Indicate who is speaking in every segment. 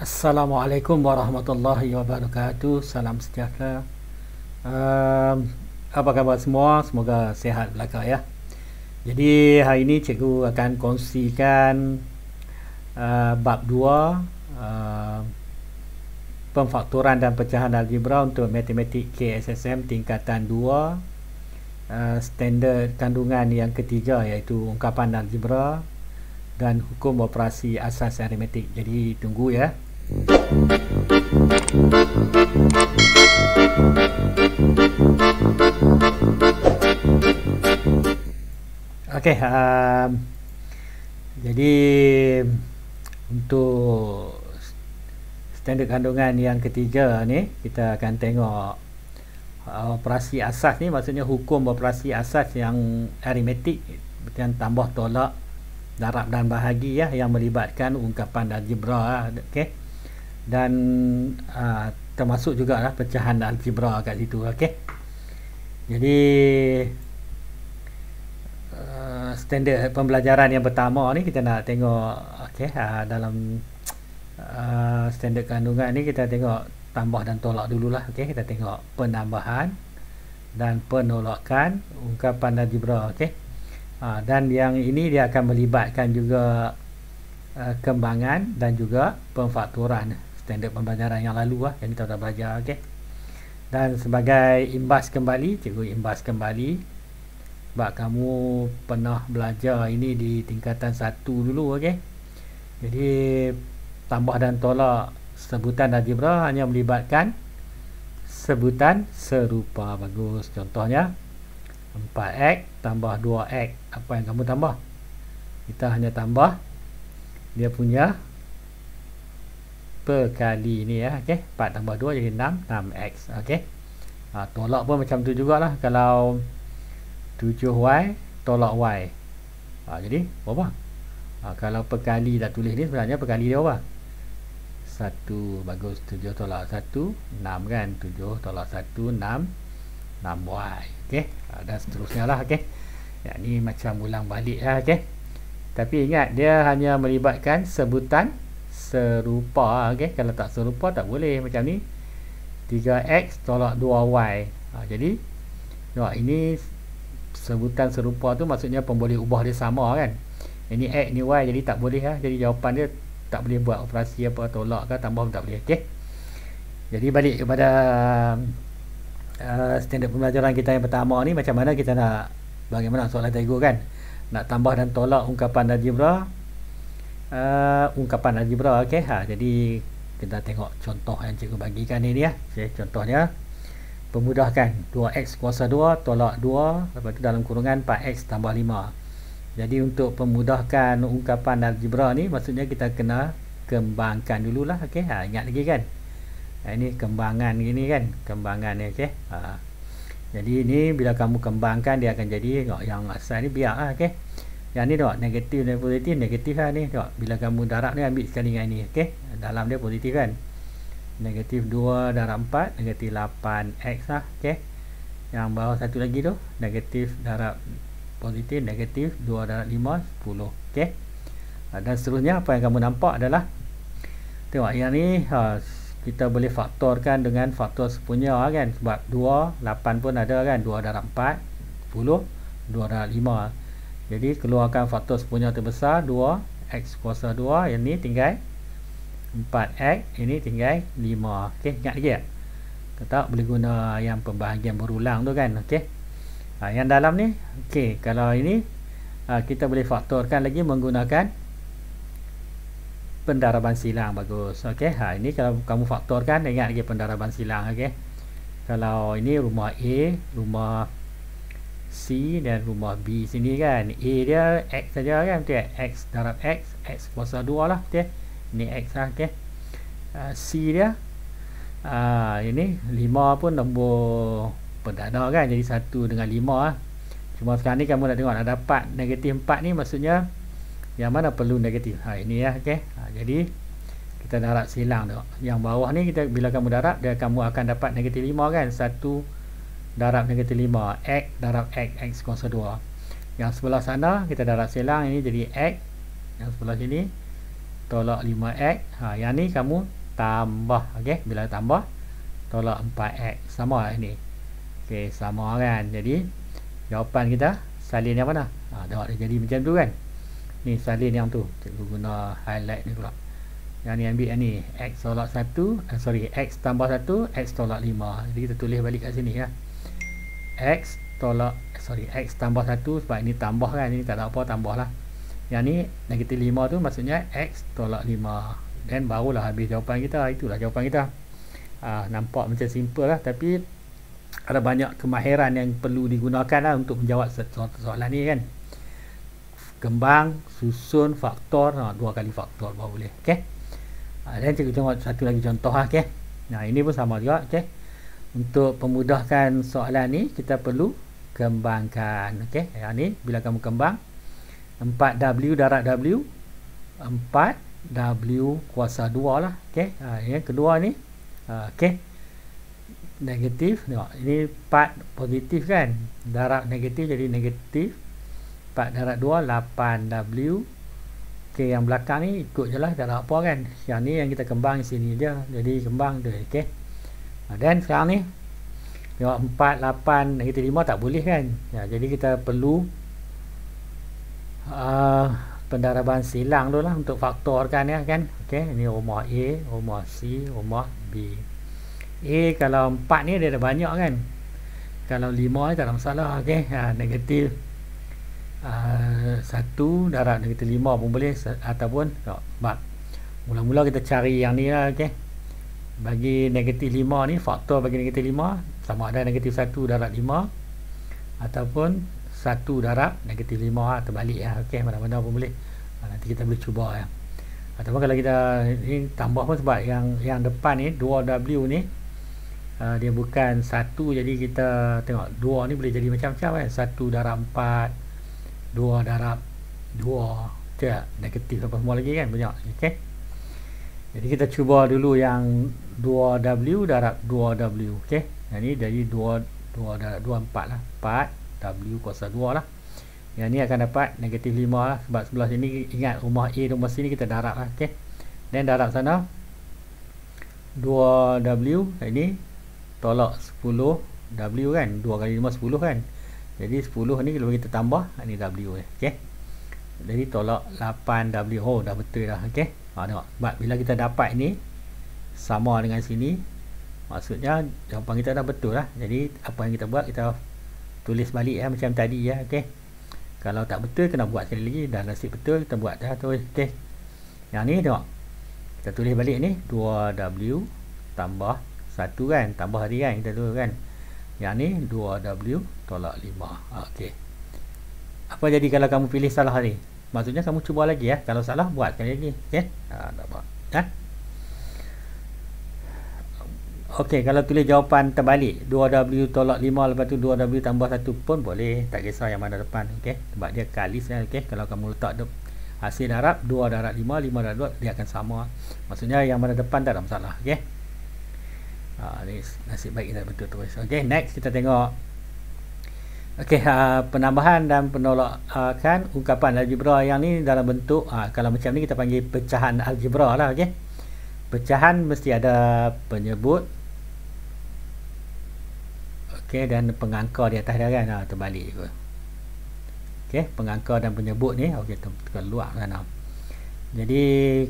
Speaker 1: Assalamualaikum warahmatullahi wabarakatuh. Salam sejahtera. Um, Apa khabar semua? Semoga sihat belaka ya. Jadi hari ini cikgu akan kongsikan bab 2, pemfaktoran dan pecahan algebra untuk matematik KSSM tingkatan 2, standard kandungan yang ketiga iaitu ungkapan algebra dan hukum operasi asas aritmetik. Jadi tunggu ya. Okey, jadi untuk standard kandungan yang ketiga ni kita akan tengok operasi asas ni, maksudnya hukum operasi asas yang aritmetik yang tambah tolak, darab dan bahagi ya, yang melibatkan ungkapan algebra. Okey, dan termasuk juga lah pecahan algebra kat situ. Okey, jadi standard pembelajaran yang pertama ni kita nak tengok. Okey, dalam standard kandungan ni kita tengok tambah dan tolak dululah. Okey, kita tengok penambahan dan penolakan ungkapan algebra. Okey, dan yang ini dia akan melibatkan juga kembangan dan juga pemfaktoran. Standard pembelajaran yang lalu yang kita dah belajar. Okey, dan sebagai imbas kembali, cikgu imbas kembali sebab kamu pernah belajar ini di tingkatan 1 dulu. Okey, jadi tambah dan tolak sebutan algebra hanya melibatkan sebutan serupa. Bagus. Contohnya 4x tambah 2x. Apa yang kamu tambah? Kita hanya tambah dia punya perkali ni ya. Okey, 4 tambah 2 jadi 6, 6x. Okey, tolak pun macam tu jugalah. Kalau 7y tolak y, jadi berapa? Kalau perkali dah tulis ni, sebenarnya perkali dia apa? 1. Bagus. 7 tolak 1 6 kan. 7 tolak 1 6, 6y. Okey, dan seterusnya lah. Okey, yang ni macam ulang balik lah. Okey, tapi ingat dia hanya melibatkan sebutan serupa. Okey, kalau tak serupa tak boleh. Macam ni 3x tolak 2y. Jadi ini sebutan serupa tu maksudnya pemboleh ubah dia sama kan. Ini x ni y, jadi tak boleh lah. Jadi jawapan dia tak boleh buat operasi apa, tolak ke tambah pun tak boleh. Okey, jadi balik kepada standard pembelajaran kita yang pertama ni, macam mana kita nak, bagaimana soalan cikgu kan, nak tambah dan tolak ungkapan algebra. Okey, jadi kita tengok contoh yang cikgu bagikan ni ya. Okay, contohnya pemudahkan 2x kuasa 2 tolak 2, lepas tu dalam kurungan 4x tambah 5. Jadi untuk pemudahkan ungkapan algebra ni, maksudnya kita kena kembangkan dululah. Okey, ingat lagi kan, ini kembangan gini kan, kembangan ni. Okey, jadi ini bila kamu kembangkan dia akan jadi yang asal ni biar lah. Okey, yang ni tengok negatif dan positif, negatif lah ni. Tengok bila kamu darab ni, ambil sekali dengan ini. Okey, dalam dia positif kan, negatif 2 darab 4 negatif 8x lah. Okey, yang bawah satu lagi tu negatif darab positif, negatif 2 darab 5 10. Okey, dan seterusnya. Apa yang kamu nampak adalah, tengok yang ni kita boleh faktorkan dengan faktor sepunya kan, sebab 2 8 pun ada kan, 2 darab 4 10, 2 darab 5. Jadi keluarkan faktor sepunya terbesar 2x kuasa 2, yang ni tinggal 4x, ini tinggal 5. Okey, ingat lagi tak? Tak boleh guna yang pembahagian berulang tu kan. Okey, yang dalam ni. Okey, kalau ini kita boleh faktorkan lagi menggunakan pendaraban silang. Bagus. Okey, ini kalau kamu faktorkan, ingat lagi pendaraban silang. Okey, kalau ini rumah A, rumah C dan rumah B sini kan, A dia x saja kan, betul tak? X darab x, x kuasa 2 lah. Betul, ini x lah. Okey, C dia ini 5 pun nombor perdana kan, jadi 1 dengan 5 lah. Cuma sekarang ni kamu nak tengok nak dapat negatif 4 ni, maksudnya yang mana perlu negatif. Ini ya. Okey, jadi kita darab silang tu. Yang bawah ni kita bila kamu darab, dia kamu akan dapat negatif 5 kan. 1 darab negatif 5, x darab x, x kuasa 2. Yang sebelah sana kita darab silang, ini jadi x. Yang sebelah sini tolak 5x. Yang ni kamu tambah. Okey, bila tambah tolak 4x. Sama lah ini. Okey, sama kan. Jadi jawapan kita salin yang mana? Tengok dia jadi macam tu kan. Ni salin yang tu. Cikgu guna highlight ni pula. Yang ni ambil yang ni, x tolak 1, x tambah 1, x tolak 5. Jadi kita tulis balik kat sini ya. X tambah 1, sebab ini tambah kan, ini tak ada apa, tambah lah. Yang ni negatif 5 tu maksudnya x tolak 5. Dan barulah habis jawapan kita. Itulah jawapan kita. Nampak macam simple lah, tapi ada banyak kemahiran yang perlu digunakan lah untuk menjawab soalan ni kan. Kembang, susun, faktor, 2 kali faktor baru boleh. Okay. Dan cikgu tengok satu lagi contoh lah. Okay. Nah, ini pun sama juga. Okay. Untuk memudahkan soalan ni, kita perlu kembangkan. Okay. Yang ni bila kamu kembang 4W darab W, 4W kuasa 2 lah. Okay. Yang kedua ni okay, negatif. Tengok, ini 4 positif kan, darab negatif jadi negatif 4 darab 2 8W. Okay, yang belakang ni ikut je lah, tak ada apa kan. Yang ni yang kita kembang sini je, jadi kembang dia. Okay. Dan sekarang ni tengok 4, 8, negatif 5 tak boleh kan. Jadi kita perlu pendaraban silang dulu lah untuk faktorkan ya kan. Okay, ini rumah A, rumah C, rumah B. A kalau 4 ni dia ada banyak kan. Kalau 5 ni tak ada masalah. Okay, negatif 1 darab negatif 5 pun boleh, ataupun mula-mula kita cari yang ni lah. Okay, bagi negatif 5 ni, faktor bagi negatif 5 sama ada negatif 1 darab 5 ataupun 1 darab negatif 5 terbalik lah. Okay, mana-mana pun boleh. Nanti kita boleh cuba ya. Ataupun kalau kita ni tambah pun, sebab yang depan ni 2W ni dia bukan 1, jadi kita tengok 2 ni boleh jadi macam-macam kan. 1 darab 4, 2 darab 2, tak negatif apa semua lagi kan, banyak. Okay, jadi kita cuba dulu yang 2W darab 2W. Okay, yang ni jadi 2 darab 2 4 lah, 4W kuasa 2 lah. Yang ni akan dapat negatif 5 lah, sebab sebelah sini ingat rumah A rumah sini kita darab lah. Okay, dan darab sana 2W, ini tolak 10W kan, 2 kali 5 10 kan. Jadi 10 ni kalau kita tambah, ni W. Okay, jadi tolak 8W. Oh, dah betul dah. Okay, tengok, sebab bila kita dapat ni sama dengan sini, maksudnya jawapan kita dah betul lah. Jadi apa yang kita buat, kita tulis balik ya, macam tadi ya. Okay, kalau tak betul kena buat sekali lagi. Dah nasib betul kita buat dah tu. Okay, yang ni tengok, kita tulis balik ni 2W tambah 1 kan, tambah tadi kan kita tu kan. Yang ni 2W tolak 5. Okey, apa jadi kalau kamu pilih salah ni? Maksudnya kamu cuba lagi ya. Kalau salah buat sekali lagi. Okey, tak apa. Okey, kalau tulis jawapan terbalik 2W tolak 5, lepas tu 2W tambah 1 pun boleh, tak kisah yang mana depan. Okey, sebab dia kalis kan. Okey, kalau kamu letak hasil darab 2 darab 5, 5 darab 2, dia akan sama. Maksudnya yang mana depan tak ada masalah. Okey, ni nasib baik kita betul terus. Okey, next kita tengok. Okey, penambahan dan penolakan ungkapan algebra yang ni dalam bentuk kalau macam ni kita panggil pecahan algebra lah. Okey, pecahan mesti ada penyebut, okey, dan pengangka di atas dia kan, terbalik juga. Okey, pengangka dan penyebut ni okey terkeluar kan. Jadi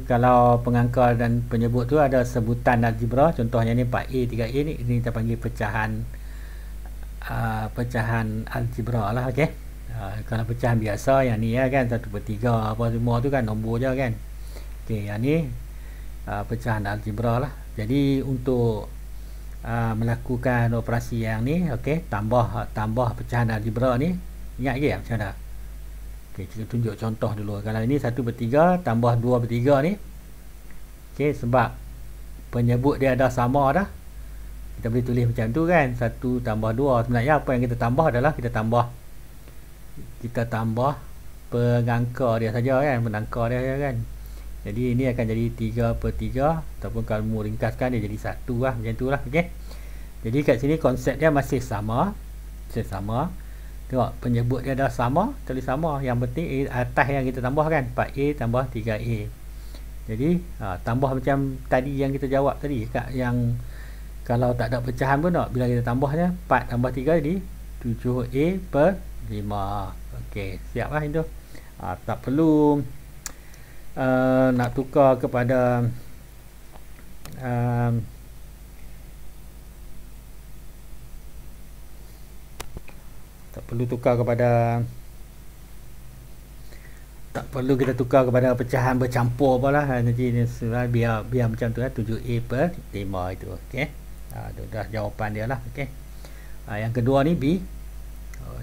Speaker 1: kalau pengangka dan penyebut tu ada sebutan algebra, contohnya ni 4A 3A ni kita panggil pecahan pecahan algebra lah. Okey, kalau pecahan biasa yang ni ya kan, 1/3 apa semua tu kan nombor je kan. Okey, yang ni pecahan algebra lah. Jadi untuk melakukan operasi yang ni, okey, tambah pecahan algebra ni, ingat lagi macam mana? Okey, kita tunjuk contoh dulu. Kalau ini 1/3 tambah 2/3 ni, okey, sebab penyebut dia dah sama dah, kita boleh tulis macam tu kan, 1 tambah 2. Sebenarnya apa yang kita tambah adalah kita tambah pengangka dia saja kan, penangka dia kan. Jadi ini akan jadi 3/3, ataupun kalau mau ringkaskan dia jadi 1 lah, macam tu lah. Okey, jadi kat sini konsep dia masih sama. Tengok, penyebut dia dah sama, tulis sama. Yang penting atas yang kita tambah kan, 4A tambah 3A. Jadi tambah macam tadi yang kita jawab tadi Kak, yang kalau tak ada pecahan pun tak, bila kita tambahnya 4 tambah 3 jadi 7A per 5. Okey, siap lah itu. Tak perlu nak tukar kepada tak perlu kita tukar kepada pecahan bercampur apalah. Nanti biar macam tu lah, 7A per 5 itu. Okey. Itu dah jawapan dia lah. Okey. Yang kedua ni B.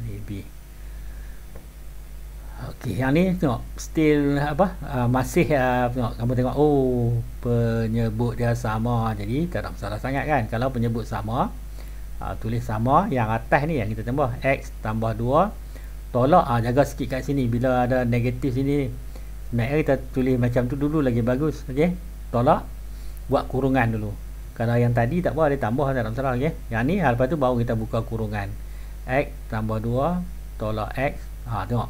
Speaker 1: Ni B. Okey, yang ni tengok still masih tengok, kamu tengok penyebut dia sama, jadi tak ada masalah sangat kan. Kalau penyebut sama, tulis sama. Yang atas ni yang kita tambah X tambah 2 tolak, jaga sikit kat sini bila ada negatif sini ni. Sebenarnya kita tulis macam tu dulu lagi bagus. Okey, tolak, buat kurungan dulu. Kalau yang tadi tak apa, dia tambah tak ada masalah. Okey, yang ni lepas tu baru kita buka kurungan. X tambah 2 tolak X. Tengok,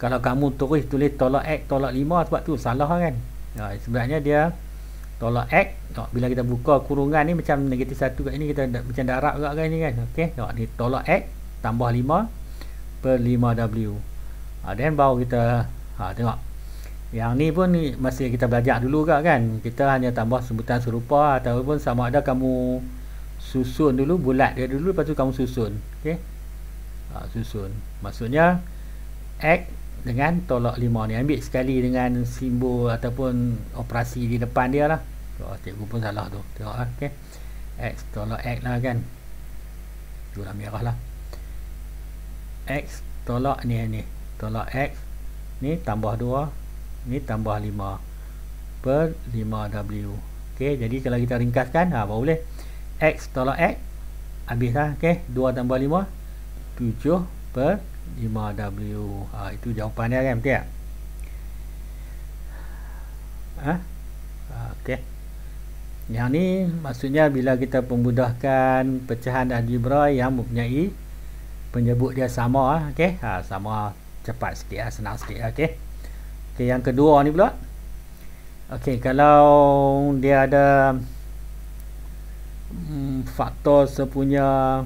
Speaker 1: kalau kamu terus tulis tolak X tolak 5, sebab tu salah kan. Sebenarnya dia tolak X. Bila kita buka kurungan ni macam negatif 1 kat ini, kita macam darab juga kan ini kan. Okey, tengok ni tolak X tambah 5 per 5W. Dan baru kita tengok. Yang ni pun masih kita belajar dulu kan. Kita hanya tambah sebutan serupa, ataupun sama ada kamu susun dulu, bulat dia dulu, lepas tu kamu susun. Okey, susun. Maksudnya X dengan tolak 5 ni ambil sekali dengan simbol ataupun operasi di depan dia lah. Cikgu pun salah tu. Tengok lah. Okay. X tolak X lah kan. Warna merah lah. X tolak ni. Tolak X ni tambah 2, ni tambah 5 per 5W. Okay, jadi kalau kita ringkaskan, baru boleh. X tolak X habis lah. Okay, 2 tambah 5 7 per 5W. Itu jawapan dia kan, betul tak? Okey. Yang ni maksudnya bila kita pemudahkan pecahan algebra yang mempunyai penyebut dia sama. Okey, sama, cepat sikit, senang sikit. Okey. Okey, yang kedua ni pula. Okey, kalau dia ada faktor sepunya,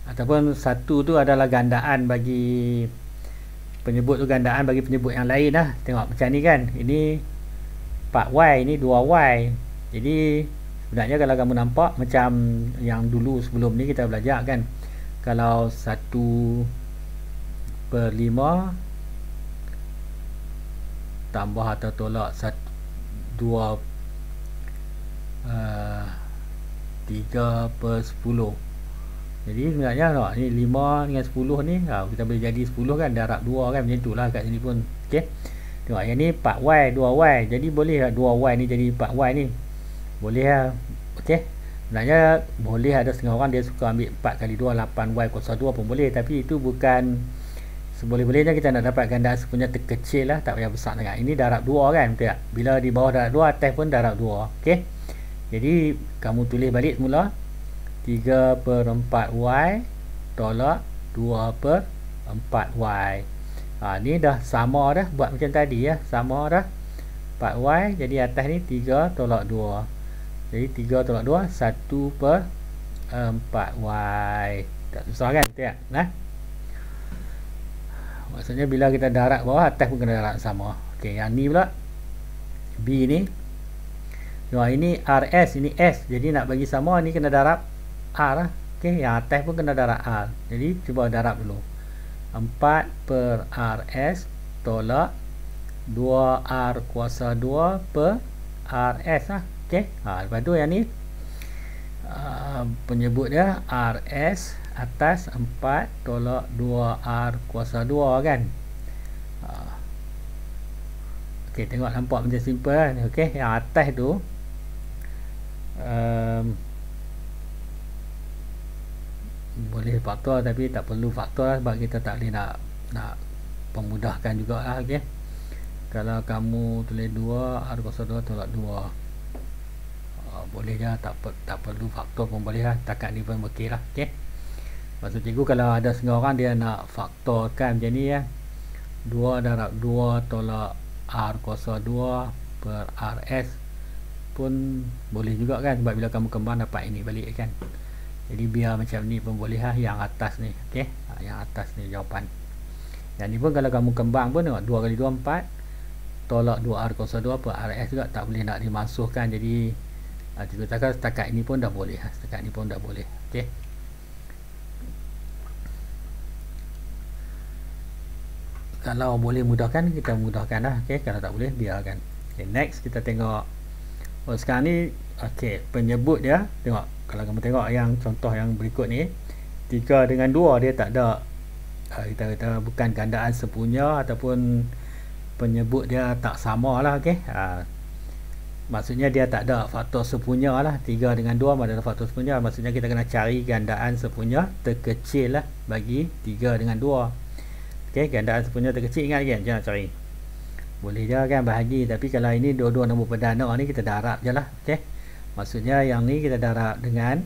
Speaker 1: ataupun satu tu adalah gandaan bagi penyebut tu, gandaan bagi penyebut yang lain lah. Tengok macam ni kan, ini 4Y, ini 2Y. Jadi sebenarnya kalau kamu nampak macam yang dulu sebelum ni kita belajar kan, kalau 1 per 5 tambah atau tolak 2 3 per 10. Jadi sebenarnya ni 5 dengan 10 ni kita boleh jadi 10 kan, darab 2 kan, macam itulah kat sini pun. Okey, tengok yang ni 4Y 2Y, jadi boleh 2Y ni jadi 4Y ni, boleh lah. Okey, sebenarnya boleh ada setengah orang dia suka ambil 4 kali 2 8Y kuasa 2 pun boleh, tapi itu bukan seboleh-bolehnya. Kita nak dapat gandaan sepunya terkecil lah, tak payah besar sangat. Ini darab 2 kan, betul tak? Bila di bawah darab 2, atas pun darab 2. Okey, jadi kamu tulis balik semula 3 per 4Y tolak 2 per 4Y. Ni dah sama dah, buat macam tadi ya, sama dah. 4Y, jadi atas ni 3 tolak 2. Jadi 3 tolak 2 1 per 4Y. Tak susah kan, betul tak? Maksudnya bila kita darab bawah, atas pun kena darab sama. Okey, yang ni pula B ni. Ini RS, ini S. Jadi nak bagi sama, ni kena darab R lah. Okey, yang atas pun kena darab R. Jadi cuba darab dulu. 4 per RS tolak 2R kuasa 2 per RS lah. Okey, lepas tu yang ni penyebut dia RS atas 4 tolak 2R kuasa 2 kan. Okey, tengok nampak macam simple kan. Okey, yang atas tu boleh faktor, tapi tak perlu faktor lah, sebab kita tak boleh nak pemudahkan jugalah. Okey, kalau kamu tulis 2R kuasa 2 tolak 2, boleh je, tak perlu faktor pun boleh lah, takat ni pun okey lah. Okey, maksud cikgu kalau ada setengah orang dia nak faktorkan macam ni ya, 2 darab 2 tolak R kuasa 2 per RS pun boleh juga kan, sebab bila kamu kembang dapat ini balik kan. Jadi biar macam ni pun boleh lah, yang atas ni. Okey, yang atas ni jawapan. Yang ni pun kalau kamu kembang pun tengok 2 kali 2 4 tolak 2R kuasa 2 per RS juga tak boleh nak dimasukkan. Jadi cikgu setakat ini pun dah boleh. Setakat ni pun dah boleh. Okey. Kalau boleh mudahkan, kita mudahkan lah. Okey, kalau tak boleh biarkan. Okay, next kita tengok. Oh, sekarang ni okey, penyebut dia tengok. Kalau kamu tengok yang contoh yang berikut ni, 3 dengan 2 dia tak ada kita kata bukan gandaan sepunya ataupun penyebut dia tak sama lah. Okey, maksudnya dia tak ada faktor sepunya lah. 3 dengan 2 ada faktor sepunya, maksudnya kita kena cari gandaan sepunya terkecil lah bagi 3 dengan 2. Okey, gandaan sepunya terkecil, ingat kan, jangan cari. Boleh je kan bahagi, tapi kalau ini dua-dua nombor perdana ni kita darab je lah. Okey, maksudnya yang ni kita darab dengan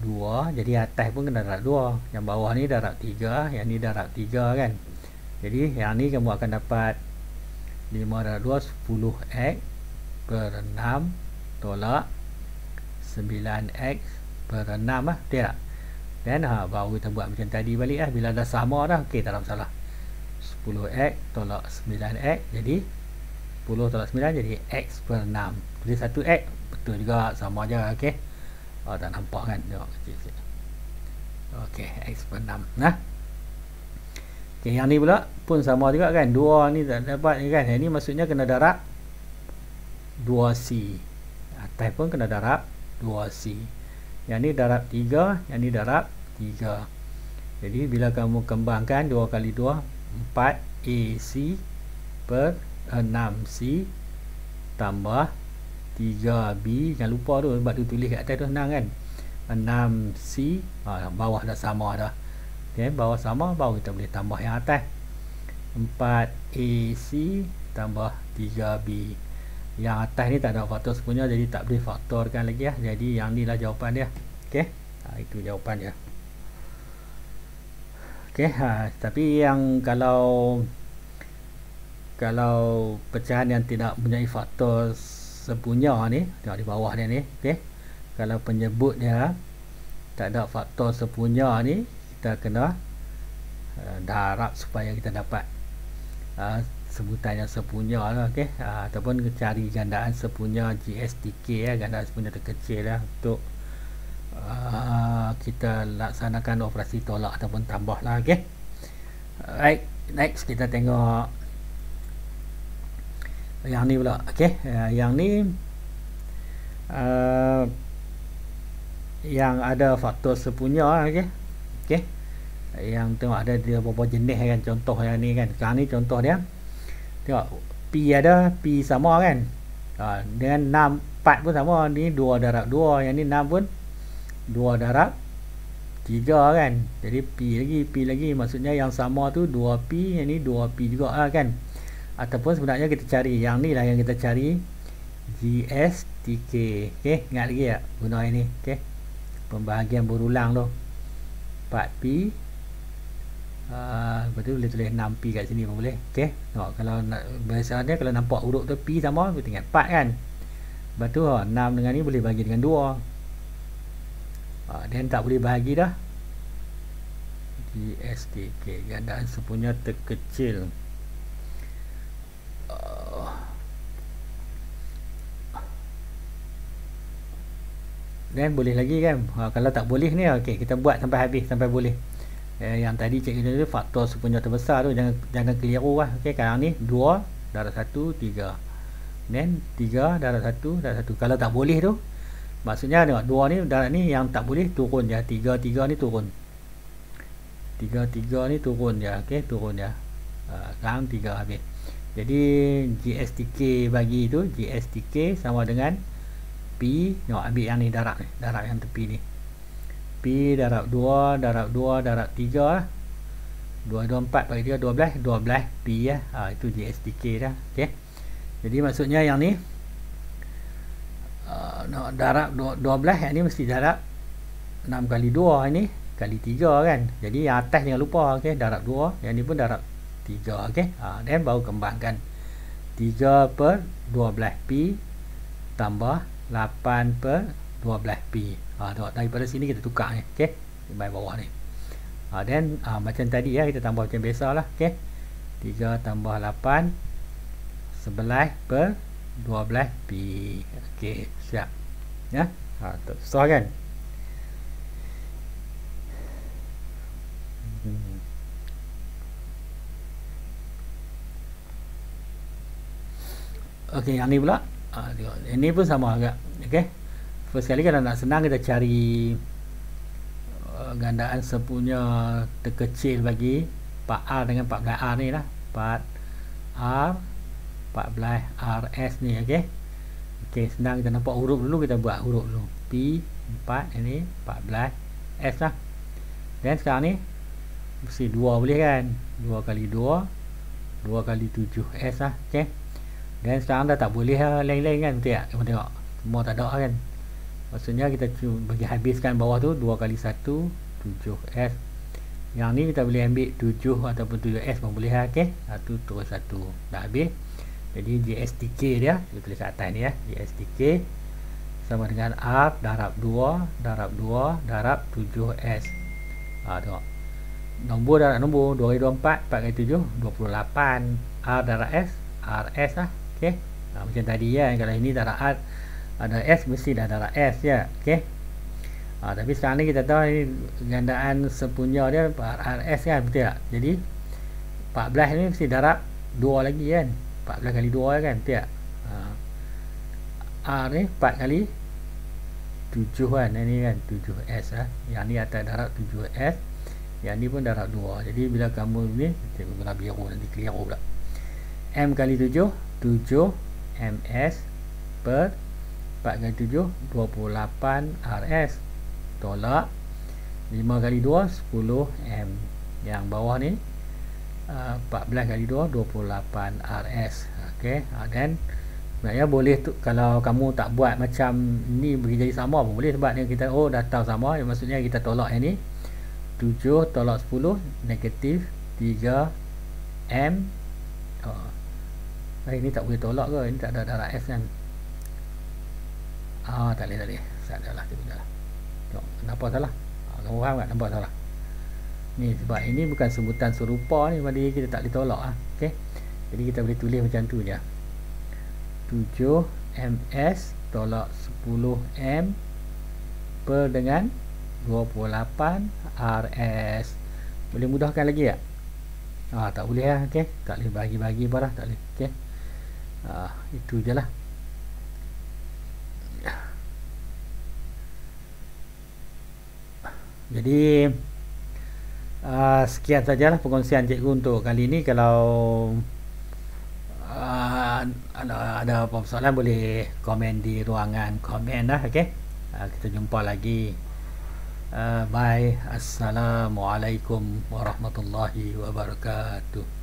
Speaker 1: 2, jadi atas pun kena darab 2, yang bawah ni darab 3, yang ni darab 3 kan. Jadi yang ni kamu akan dapat 5 darab 2 10x per 6 tolak 9x per 6 lah, betul tak? Dan baru kita buat macam tadi balik lah. Bila dah sama dah, okey, tak ada masalah. 10x tolak 9x, jadi 10 tolak 9 jadi x per 6. Jadi 1x betul juga, sama je. Okey, tak nampak kan, tengok kecil sikit. Okey, x per 6. Nah, okey, yang ni pula pun sama juga kan. 2 ni tak dapat ni kan. Yang ni maksudnya kena darab 2c, atas pun kena darab 2c. Yang ni darab 3, yang ni darab 3. Jadi bila kamu kembangkan 2 kali 2 4ac per 6c tambah 3b, jangan lupa tu sebab tu tulis kat atas tu senang kan. 6c, bawah dah sama dah. Okay, bawah sama, baru kita boleh tambah yang atas. 4ac tambah 3b. Yang atas ni tak ada faktor sepunya, jadi tak boleh faktorkan lagi lah. Jadi yang ni lah jawapan dia. Okey, itu jawapan dia. Okey, tapi yang kalau pecahan yang tidak mempunyai faktor sepunya ni, tengok di bawah dia ni. Okey, kalau penyebut dia tak ada faktor sepunya ni, kita kena darab supaya kita dapat sebutan yang sepunya lah. Okey, ataupun cari gandaan sepunya GSTK gandaan sepunya terkecil lah, untuk kita laksanakan operasi tolak ataupun tambah lah. Okey, right, next kita tengok yang ni pula. Okey, yang ni yang ada faktor sepunya. Okey, okey, yang tengok ada dia beberapa jenis kan, contoh yang ni kan. Sekarang ni contoh dia, tengok P ada, P sama kan, dengan 6 4 pun sama. Ni 2 darab 2, yang ni 6 pun 2 darab 3 kan. Jadi P lagi, maksudnya yang sama tu 2P, yang ni 2P juga lah kan. Ataupun sebenarnya kita cari yang ni lah, yang kita cari GSTK. Okey, ingat lagi tak guna ini? Okey, pembahagian berulang tu 4P. Betul, boleh tulis 6P kat sini pun boleh. Okey, tengok kalau biasanya kalau nampak huruf tu P sama, kita ingat 4 kan. Lepas tu 6 dengan ni boleh bagi dengan 2. Dan tak boleh bahagi dah. GSTK, gandaan sepunya terkecil. Dan boleh lagi kan. Kalau tak boleh ni, okey, kita buat sampai habis, sampai boleh. Yang tadi cikgu tu faktor sepunya terbesar tu jangan keliru lah. Okey, sekarang ni 2 darab 1 3. Dan 3 darab 1 darab 1. Kalau tak boleh tu, maksudnya tengok 2 ni darab ni yang tak boleh turun je. 3 ni turun. 3 ni turun je. Okey, turun je. Sekarang 3 habis. Jadi GSTK bagi tu, GSTK sama dengan P. Tengok ambil yang ni, darab ni, darab yang tepi ni. P darab 2 darab 2 darab 3 lah. 2 2 4 bagi 3 12 P ya. Itu GSTK dah. Okey. Jadi maksudnya yang ni darab 12, yang ni mesti darab 6 kali 2, ini kali 3 kan. Jadi yang atas jangan lupa. Okey, darab 2, yang ni pun darab 3. Okey, dan baru kembangkan 3 per 12P tambah 8 per 12P. Tengok daripada sini kita tukar ni. Okey, di bawah ni. Dan macam tadi ya, kita tambah macam biasa lah. Okey, 3 tambah 8 11 per 12P. Okey, siap ya. Tak susah kan? Okey, yang ni pula. Ini pun sama agak. Okey, first kali kalau nak senang kita cari gandaan sepunya terkecil bagi part R dengan 14R ni lah. Part R 14RS ni. Okey, senang. Kita nampak huruf dulu, kita buat huruf dulu. P 4, ini 14S lah. Dan sekarang ni mesti 2 boleh kan? 2 kali 2 2 kali 7S lah. Okey, dan sekarang dah tak boleh lain-lain kan? Betul tak? Kamu tengok semua tak ada kan? Maksudnya kita bagi habiskan bawah tu 2 kali 1 7S. Yang ni kita boleh ambil 7 ataupun 7S pun boleh lah. Okey, 1 terus 1 dah habis. Jadi GSTK dia kita tulis kat atas ni ya. GSTK sama dengan R darab 2 darab 2 darab 7S. Tengok nombor darab nombor 2 kali 2 4 4 kali 7 28. R darab S RS lah. Okey, macam tadi ya. Kalau ini darab R ada S, mesti dah darab S ya. Okey, tapi sekarang ni kita tahu ini gandaan sepunya dia RS kan, betul tak? Jadi 14 ni mesti darab 2 lagi kan, 14 kali 2 kan, betul tak? R ni 4 kali 7 kan, ini kan 7S lah. Yang ni atas darab 7S, yang ni pun darab 2. Jadi bila kamu ni tengok guna biru nanti clear pula. M kali 7 7MS per 4 kali 7 28 RS tolak 5 kali 2 10M. Yang bawah ni 14 kali 2 28 RS. Okey, dan sebenarnya boleh tu, kalau kamu tak buat macam ni bagi jadi sama pun boleh, sebab ni kita dah tahu sama, maksudnya kita tolak yang ni 7 tolak 10 negatif 3M. Ini tak boleh tolak ke? Ini tak ada darab S kan? Tak boleh. Salah lah. Kenapa salah? Kamu faham tak? Nampak salah? Ni sebab ini bukan sebutan serupa ni, jadi kita tak boleh tolak lah. Okey, jadi kita boleh tulis macam tu je. 7MS tolak 10M per dengan 28 RS. Boleh mudahkan lagi tak? Tak boleh lah. Okey, tak boleh bagi-bagi apa dah, tak boleh. Okey, itu je lah. Jadi sekian sajalah perkongsian cikgu untuk kali ini. Kalau ada apa soalan boleh komen di ruangan komen lah. Okey, kita jumpa lagi. Bye. Assalamualaikum warahmatullahi wabarakatuh.